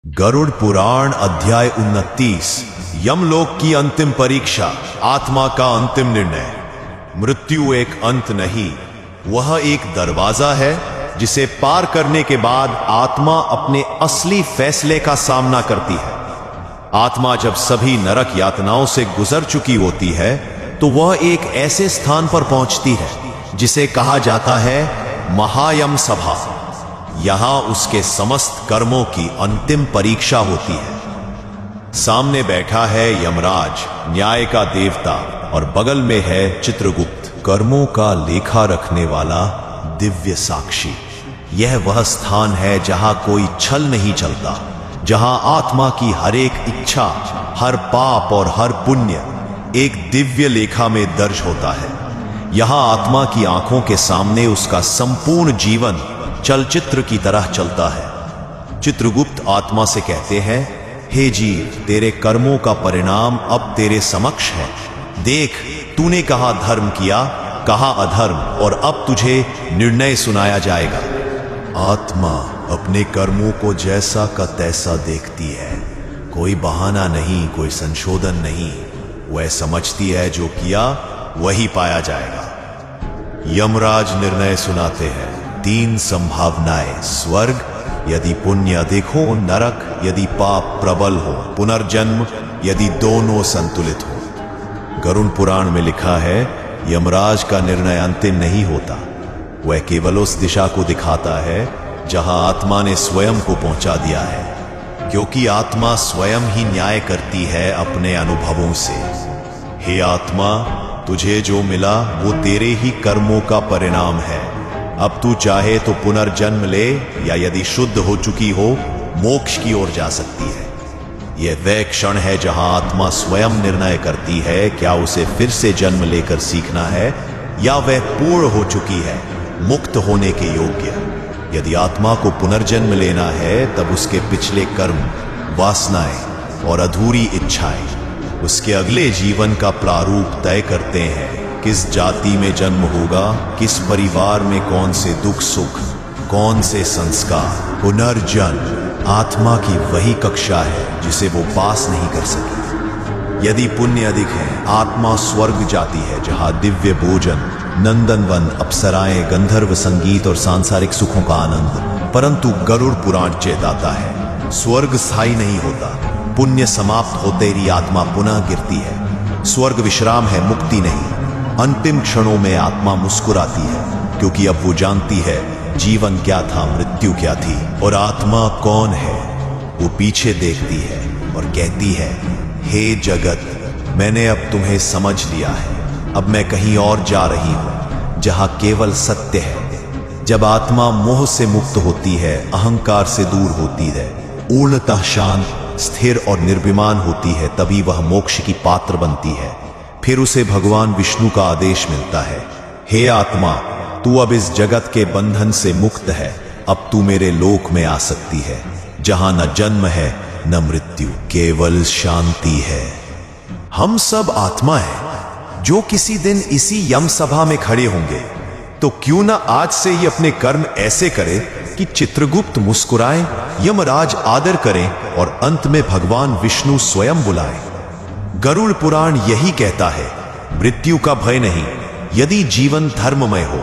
गरुड़ पुराण अध्याय 29। यमलोक की अंतिम परीक्षा, आत्मा का अंतिम निर्णय। मृत्यु एक अंत नहीं, वह एक दरवाजा है जिसे पार करने के बाद आत्मा अपने असली फैसले का सामना करती है। आत्मा जब सभी नरक यातनाओं से गुजर चुकी होती है तो वह एक ऐसे स्थान पर पहुंचती है जिसे कहा जाता है महायम सभा। यहां उसके समस्त कर्मों की अंतिम परीक्षा होती है। सामने बैठा है यमराज, न्याय का देवता, और बगल में है चित्रगुप्त, कर्मों का लेखा रखने वाला दिव्य साक्षी। यह वह स्थान है जहां कोई छल नहीं चलता, जहां आत्मा की हर एक इच्छा, हर पाप और हर पुण्य एक दिव्य लेखा में दर्ज होता है। यहां आत्मा की आंखों के सामने उसका संपूर्ण जीवन चलचित्र की तरह चलता है। चित्रगुप्त आत्मा से कहते हैं, हे जीव, तेरे कर्मों का परिणाम अब तेरे समक्ष है। देख, तूने कहा धर्म किया, कहा अधर्म, और अब तुझे निर्णय सुनाया जाएगा। आत्मा अपने कर्मों को जैसा का तैसा देखती है। कोई बहाना नहीं, कोई संशोधन नहीं। वह समझती है जो किया वही पाया जाएगा। यमराज निर्णय सुनाते हैं। 3 संभावनाएं: स्वर्ग यदि पुण्य अधिक हो, नरक यदि पाप प्रबल हो, पुनर्जन्म यदि दोनों संतुलित हो। गरुड़ पुराण में लिखा है, यमराज का निर्णय अंतिम नहीं होता। वह केवल उस दिशा को दिखाता है जहां आत्मा ने स्वयं को पहुंचा दिया है, क्योंकि आत्मा स्वयं ही न्याय करती है अपने अनुभवों से। हे आत्मा, तुझे जो मिला वो तेरे ही कर्मों का परिणाम है। अब तू चाहे तो पुनर्जन्म ले, या यदि शुद्ध हो चुकी हो, मोक्ष की ओर जा सकती है। यह वह क्षण है जहां आत्मा स्वयं निर्णय करती है क्या उसे फिर से जन्म लेकर सीखना है, या वह पूर्ण हो चुकी है, मुक्त होने के योग्य। यदि आत्मा को पुनर्जन्म लेना है तब उसके पिछले कर्म, वासनाएं और अधूरी इच्छाएं उसके अगले जीवन का प्रारूप तय करते हैं। किस जाति में जन्म होगा, किस परिवार में कौन से दुख सुख, कौन से संस्कार। पुनर्जन्म आत्मा की वही कक्षा है जिसे वो पास नहीं कर सकी। यदि पुण्य अधिक है, आत्मा स्वर्ग जाती है जहां दिव्य भोजन, नंदनवन, अप्सराएं, गंधर्व संगीत और सांसारिक सुखों का आनंद। परंतु गरुड़ पुराण चेताता है, स्वर्ग स्थायी नहीं होता। पुण्य समाप्त होते ही आत्मा पुनः गिरती है। स्वर्ग विश्राम है, मुक्ति नहीं। अंतिम क्षणों में आत्मा मुस्कुराती है, क्योंकि अब वो जानती है जीवन क्या था, मृत्यु क्या थी, और आत्मा कौन है। वो पीछे देखती है और कहती है, हे जगत, मैंने अब तुम्हें समझ लिया है। अब मैं कहीं और जा रही हूं जहां केवल सत्य है। जब आत्मा मोह से मुक्त होती है, अहंकार से दूर होती है, पूर्णतः शांत, स्थिर और निर्विमान होती है, तभी वह मोक्ष की पात्र बनती है। फिर उसे भगवान विष्णु का आदेश मिलता है, हे आत्मा, तू अब इस जगत के बंधन से मुक्त है। अब तू मेरे लोक में आ सकती है, जहां न जन्म है न मृत्यु, केवल शांति है। हम सब आत्मा है जो किसी दिन इसी यम सभा में खड़े होंगे। तो क्यों ना आज से ही अपने कर्म ऐसे करें कि चित्रगुप्त मुस्कुराएं, यमराज आदर करें और अंत में भगवान विष्णु स्वयं बुलाएं। गरुड़ पुराण यही कहता है, मृत्यु का भय नहीं। यदि जीवन धर्ममय हो,